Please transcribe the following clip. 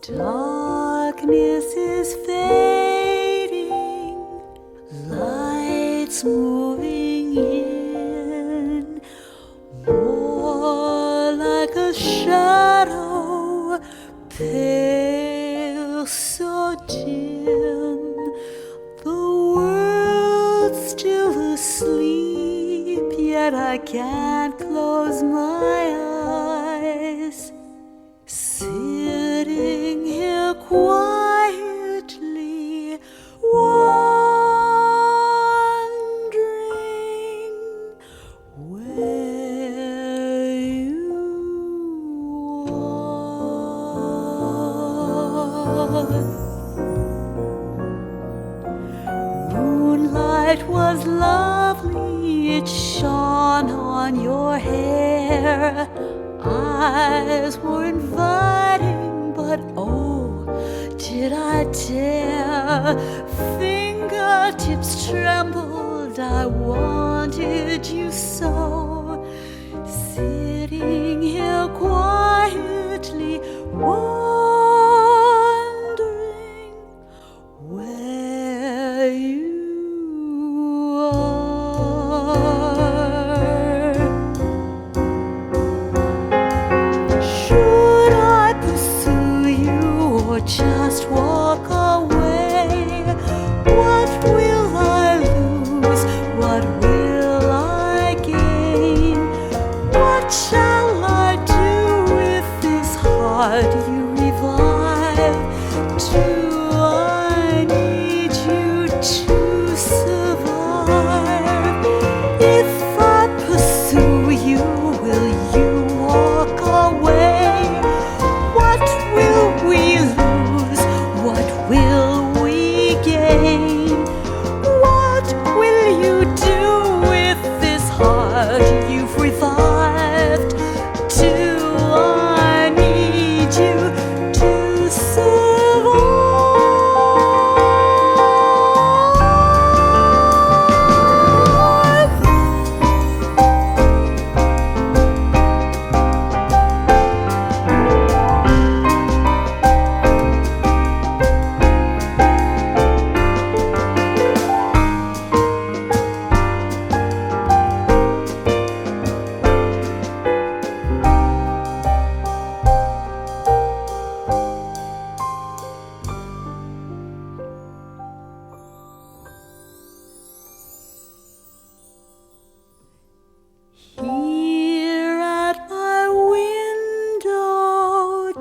Darkness is fading, lights moving in, more like a shadow, pale, so dim. The world's still asleep, yet I can't close my eyes. Sitting here quietly, wondering where you are. Moonlight was lovely, it shone on your hair. Eyes were inviting, but oh, did I dare? Fingertips trembled, I wanted you so. Sitting here quietly, wondering where you just walk away. What will I lose? What will I gain? What shall I do with this heart you revive? Do I need you to survive? If I pursue you, will you walk away? What will we lose? What will we gain? What will you do with this heart you've revived? Do I need you to survive? Here at my window,